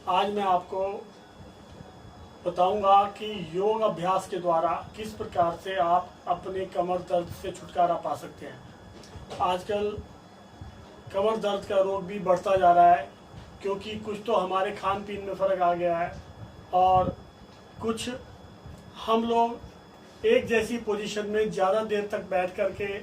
आज मैं आपको बताऊंगा कि योग अभ्यास के द्वारा किस प्रकार से आप अपने कमर दर्द से छुटकारा पा सकते हैं। आजकल कमर दर्द का रोग भी बढ़ता जा रहा है क्योंकि कुछ तो हमारे खान पीन में फ़र्क आ गया है और कुछ हम लोग एक जैसी पोजीशन में ज़्यादा देर तक बैठ कर के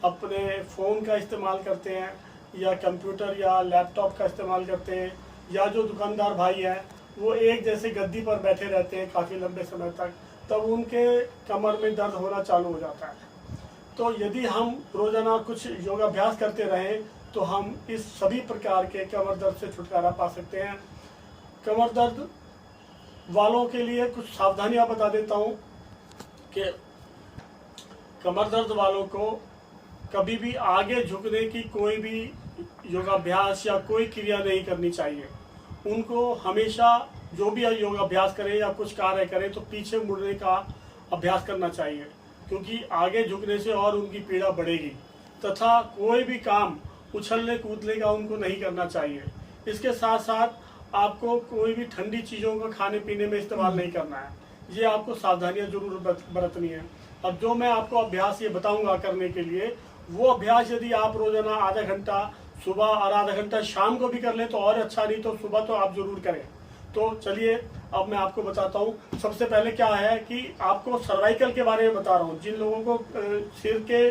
अपने फ़ोन का इस्तेमाल करते हैं या कंप्यूटर या लैपटॉप का इस्तेमाल करते हैं, या जो दुकानदार भाई हैं वो एक जैसे गद्दी पर बैठे रहते हैं काफ़ी लंबे समय तक, तब उनके कमर में दर्द होना चालू हो जाता है। तो यदि हम रोज़ाना कुछ योगाभ्यास करते रहें तो हम इस सभी प्रकार के कमर दर्द से छुटकारा पा सकते हैं। कमर दर्द वालों के लिए कुछ सावधानियां बता देता हूं कि कमर दर्द वालों को कभी भी आगे झुकने की कोई भी योगाभ्यास या कोई क्रिया नहीं करनी चाहिए। उनको हमेशा जो भी योगाभ्यास करें या कुछ कार्य करें तो पीछे मुड़ने का अभ्यास करना चाहिए, क्योंकि आगे झुकने से और उनकी पीड़ा बढ़ेगी। तथा कोई भी काम उछलने कूदने का उनको नहीं करना चाहिए। इसके साथ साथ आपको कोई भी ठंडी चीज़ों का खाने पीने में इस्तेमाल नहीं करना है। ये आपको सावधानियां जरूर बरतनी है। अब जो मैं आपको अभ्यास ये बताऊंगा करने के लिए, वो अभ्यास यदि आप रोजाना आधा घंटा सुबह और आधा घंटा शाम को भी कर लें तो और अच्छा, नहीं तो सुबह तो आप जरूर करें। तो चलिए अब मैं आपको बताता हूँ। सबसे पहले क्या है कि आपको सर्वाइकल के बारे में बता रहा हूँ। जिन लोगों को सिर के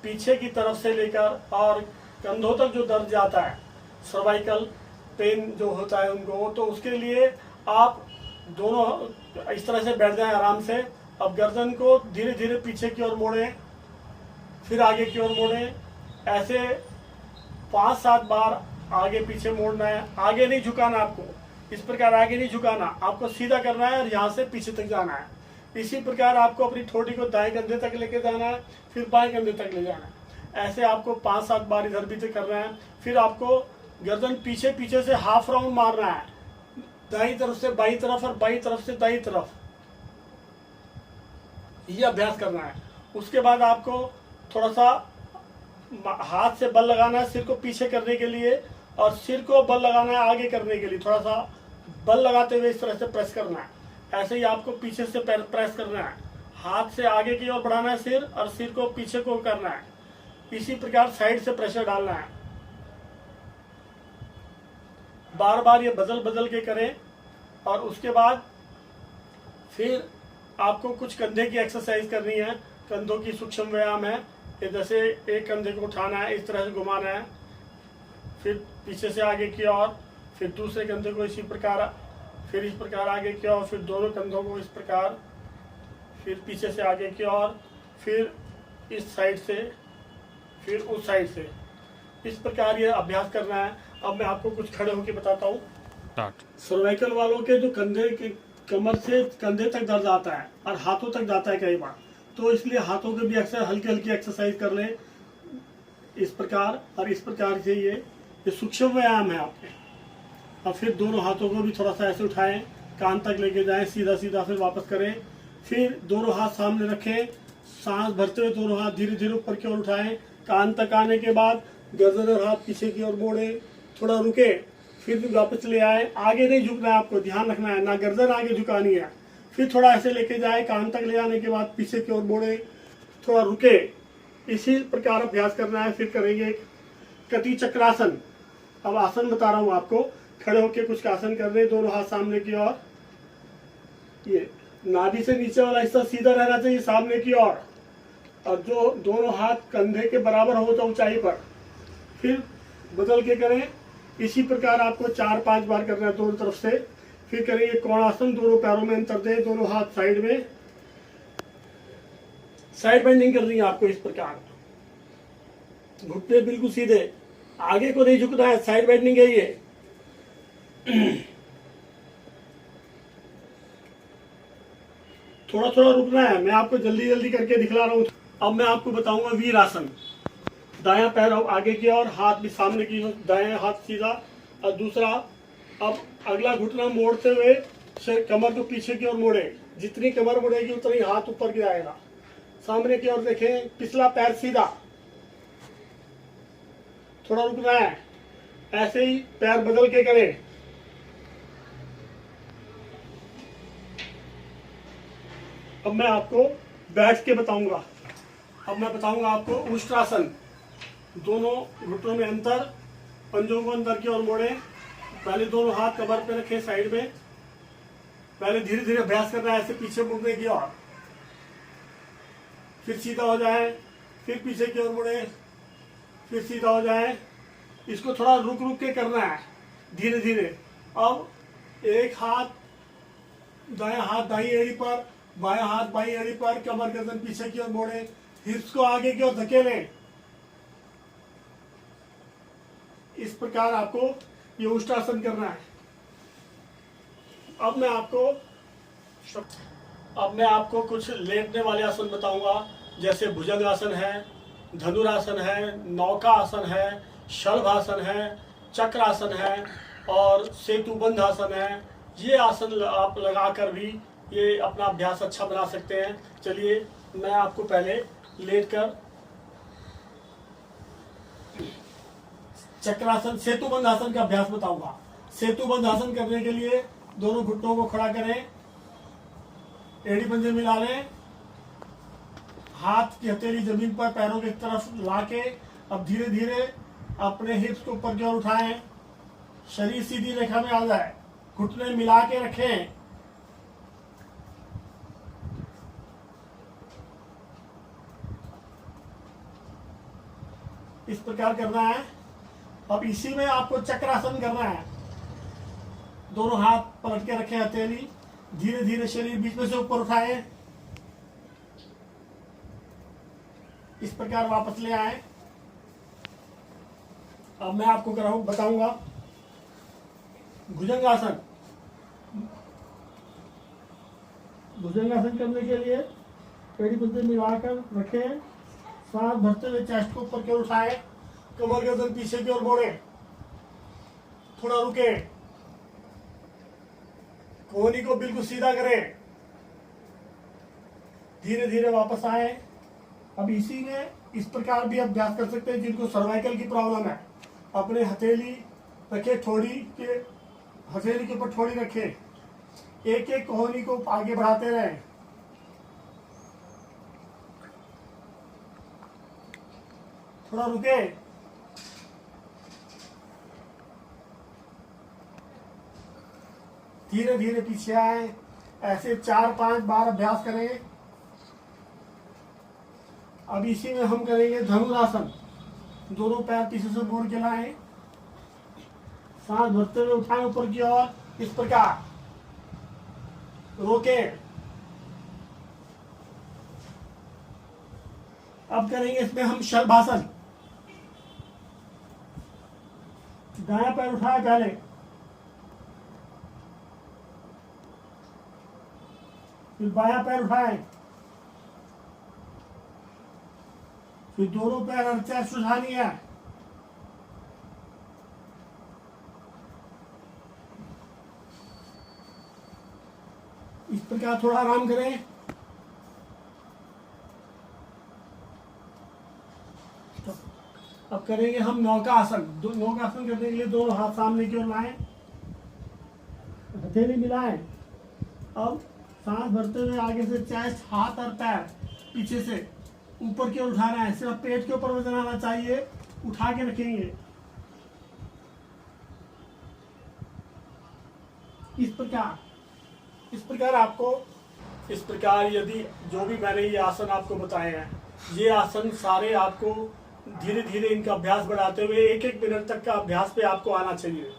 पीछे की तरफ से लेकर और कंधों तक जो दर्द जाता है, सर्वाइकल पेन जो होता है उनको, तो उसके लिए आप दोनों इस तरह से बैठ जाएं आराम से। अब गर्दन को धीरे धीरे पीछे की ओर मोड़ें, फिर आगे की ओर मोड़ें। ऐसे 5-7 बार आगे पीछे मोड़ना है। आगे नहीं झुकाना आपको, इस प्रकार आगे नहीं झुकाना, आपको सीधा करना है और यहाँ से पीछे तक जाना है। इसी प्रकार आपको अपनी ठोड़ी को दाएं कंधे तक लेके जाना है, फिर बाएं कंधे तक ले जाना है। ऐसे आपको 5-7 बार इधर भी करना है। फिर आपको गर्दन पीछे पीछे से हाफ राउंड मारना है, दाईं तरफ से बाईं तरफ और बाईं तरफ से दाईं तरफ, ये अभ्यास करना है। उसके बाद आपको थोड़ा सा हाथ से बल लगाना है सिर को पीछे करने के लिए, और सिर को बल लगाना है आगे करने के लिए। थोड़ा सा बल लगाते हुए इस तरह से प्रेस करना है। ऐसे ही आपको पीछे से प्रेस करना है, हाथ से आगे की ओर बढ़ाना है सिर, और सिर को पीछे को करना है। इसी प्रकार साइड से प्रेशर डालना है। बार बार ये बदल बदल के करें। और उसके बाद फिर आपको कुछ कंधे की एक्सरसाइज करनी है। कंधों की सूक्ष्म व्यायाम है। ये जैसे एक कंधे को उठाना है, इस तरह से घुमाना है, फिर पीछे से आगे की ओर, फिर दूसरे कंधे को इसी प्रकार, फिर इस प्रकार आगे की ओर, फिर दोनों कंधों को इस प्रकार, फिर पीछे से आगे की ओर, फिर इस साइड से, फिर उस साइड से। इस प्रकार ये अभ्यास करना है। अब मैं आपको कुछ खड़े होकर बताता हूँ। सर्वाइकल वालों के जो कंधे के कमर से कंधे तक दर्द आता है और हाथों तक जाता है कई बार, तो इसलिए हाथों के भी अक्सर हल्की हल्की एक्सरसाइज कर लें इस प्रकार और इस प्रकार से। ये सूक्ष्म व्यायाम है आपके। और फिर दोनों हाथों को भी थोड़ा सा ऐसे उठाएं, कान तक लेके जाएं, सीधा सीधा, फिर वापस करें। फिर दोनों हाथ सामने रखें, सांस भरते हुए दोनों हाथ धीरे धीरे ऊपर की ओर उठाएं। कान तक आने के बाद गर्दन और हाथ पीछे की ओर मोड़े, थोड़ा रुके, फिर वापस ले आए। आगे नहीं झुकना है, आपको ध्यान रखना है, ना गर्दन आगे झुकानी है। फिर थोड़ा ऐसे लेके जाए, कान तक ले आने के बाद पीछे की ओर मोड़े, थोड़ा रुके। इसी प्रकार अभ्यास करना है। फिर करेंगे कटी चक्रासन। अब आसन बता रहा हूँ आपको। खड़े होकर कुछ आसन कर रहे हैं, दोनों हाथ सामने की ओर। ये नाभि से नीचे वाला हिस्सा सीधा रहना चाहिए सामने की ओर, और जो दोनों हाथ कंधे के बराबर हो तो ऊंचाई पर। फिर बदल के करें। इसी प्रकार आपको 4-5 बार करना है दोनों तरफ से। फिर करेंगे कोणासन, दोनों पैरों में अंतर दें, दोनों हाथ साइड में, साइड बेंडिंग करनी है आपको इस प्रकार। घुटने बिल्कुल सीधे, आगे को नहीं झुकना है, साइड बेंडिंग है ये। थोड़ा थोड़ा रुकना है, मैं आपको जल्दी जल्दी करके दिखला रहा हूँ। अब मैं आपको बताऊंगा वीर आसन। दायां पैर आगे की ओर, हाथ भी सामने की, दायां हाथ सीधा और दूसरा। अब अगला घुटना मोड़ते हुए कमर को पीछे की ओर मोड़े। जितनी कमर मुड़ेगी उतनी हाथ ऊपर गिराएगा। सामने की ओर देखें, पिछला पैर सीधा, थोड़ा रुकना है। ऐसे ही पैर बदल के करें। अब मैं आपको बैठ के बताऊंगा। अब मैं बताऊंगा आपको उष्ट्रासन। दोनों घुटनों में अंतर, पंजों को अंदर की ओर मोड़े, पहले दोनों हाथ कमर पे रखें साइड में। पहले धीरे धीरे अभ्यास करना है ऐसे पीछे मुड़ने की ओर, फिर सीधा हो जाए, फिर पीछे की ओर मुड़े, फिर सीधा हो जाए। इसको थोड़ा रुक रुक के करना है, धीरे धीरे। अब एक हाथ दायां हाथ दाईं एड़ी पर, बायां हाथ बाईं एड़ी पर, कमर गर्दन पीछे की ओर मोड़े, हिप्स को आगे की ओर धकेलें। इस प्रकार आपको ये उष्ट्रासन करना है। अब मैं आपको कुछ लेटने वाले आसन बताऊंगा, जैसे भुजंगासन है, धनुरासन है, नौका आसन है, शलभासन है, चक्रासन है और सेतुबंध आसन है। ये आसन आप लगाकर भी ये अपना अभ्यास अच्छा बना सकते हैं। चलिए मैं आपको पहले लेटकर चक्रासन सेतुबंध आसन का अभ्यास बताऊंगा। सेतुबंध आसन करने के लिए दोनों घुटनों को खड़ा करें, एड़ी पंजे मिला लें, हाथ की हथेली जमीन पर पैरों की तरफ लाके अब धीरे धीरे अपने हिप्स को ऊपर की ओर उठाएं, शरीर सीधी रेखा में आ जाए, घुटने मिला के रखें। इस प्रकार करना है। अब इसी में आपको चक्रासन करना है। दोनों हाथ पलट के रखें, हथेली धीरे धीरे शरीर बीच में से ऊपर उठाएं, इस प्रकार वापस ले आए। अब मैं आपको बताऊंगा भुजंगासन। भुजंगासन करने के लिए एड़ी पंजे मिलाकर रखें, सांस भरते हुए चेस्ट को ऊपर की ओर उठाएं, कमर गर्दन पीछे की ओर मोड़े, थोड़ा रुके, कोहनी को बिल्कुल सीधा करें, धीरे धीरे वापस आए। अब इसी में इस प्रकार भी अभ्यास कर सकते हैं जिनको सर्वाइकल की प्रॉब्लम है। अपने हथेली रखे, हथेली के ऊपर ठोड़ी रखे, एक एक कोहनी को आगे बढ़ाते रहें। थोड़ा रुके, धीरे धीरे पीछे आए। ऐसे 4-5 बार अभ्यास करें। अब इसी में हम करेंगे धनुरासन। दोनों पैर पीछे से मोड़ के लाएं, सांस भरते हुए उठाएं ऊपर की ओर, इस प्रकार रोके। अब करेंगे इसमें हम शलभासन। दायां पैर उठाए पहले, फिर बायां पैर उठाए, फिर दोनों पैर अर्चा सुझा लिया, इस प्रकार थोड़ा आराम करें। अब करेंगे हम नौका आसन। नौका आसन करने के लिए दोनों हाथ सामने की ओर लाएं, हथेली मिलाएं। अब सांस भरते हुए आगे से चेस्ट, हाथ और पैर पीछे से ऊपर की ओर उठाना है। सिर्फ पेट के ऊपर वजन आना चाहिए, उठा के रखेंगे इस प्रकार यदि जो भी मैंने ये आसन आपको बताए हैं, ये आसन सारे आपको धीरे धीरे इनका अभ्यास बढ़ाते हुए 1-1 मिनट तक का अभ्यास पे आपको आना चाहिए।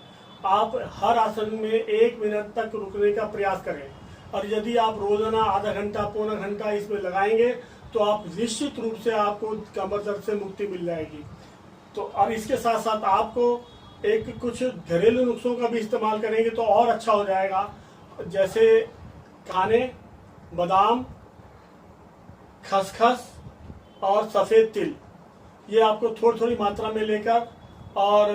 आप हर आसन में 1 मिनट तक रुकने का प्रयास करें, और यदि आप रोजाना आधा घंटा पौना घंटा इसमें लगाएंगे तो आप निश्चित रूप से आपको कमर दर्द से मुक्ति मिल जाएगी। तो और इसके साथ साथ आपको कुछ घरेलू नुस्खों का भी इस्तेमाल करेंगे तो और अच्छा हो जाएगा। जैसे खाने, बादाम, खसखस और सफ़ेद तिल, ये आपको थोड़ी थोड़ी मात्रा में लेकर और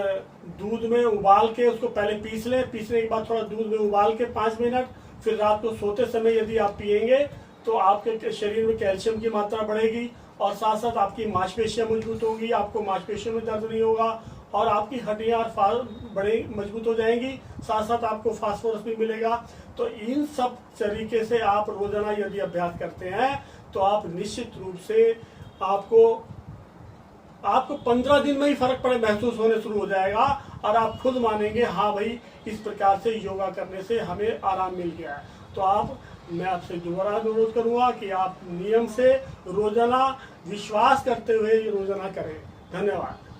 दूध में उबाल के उसको पहले पीस लें। पीसने के बाद थोड़ा दूध में उबाल के 5 मिनट, फिर रात को सोते समय यदि आप पिएंगे तो आपके शरीर में कैल्शियम की मात्रा बढ़ेगी और साथ साथ आपकी मांसपेशियां मजबूत होंगी, आपको मांसपेशियों में दर्द नहीं होगा और आपकी हड्डियाँ बड़ी मजबूत हो जाएंगी, साथ साथ आपको फास्फोरस भी मिलेगा। तो इन सब तरीके से आप रोजाना यदि अभ्यास करते हैं तो आप निश्चित रूप से आपको 15 दिन में ही फर्क महसूस होने शुरू हो जाएगा और आप खुद मानेंगे हाँ भाई, इस प्रकार से योगा करने से हमें आराम मिल गया है। तो मैं आपसे दोबारा अनुरोध करूंगा कि आप नियम से रोजाना विश्वास करते हुए रोजाना करें। धन्यवाद।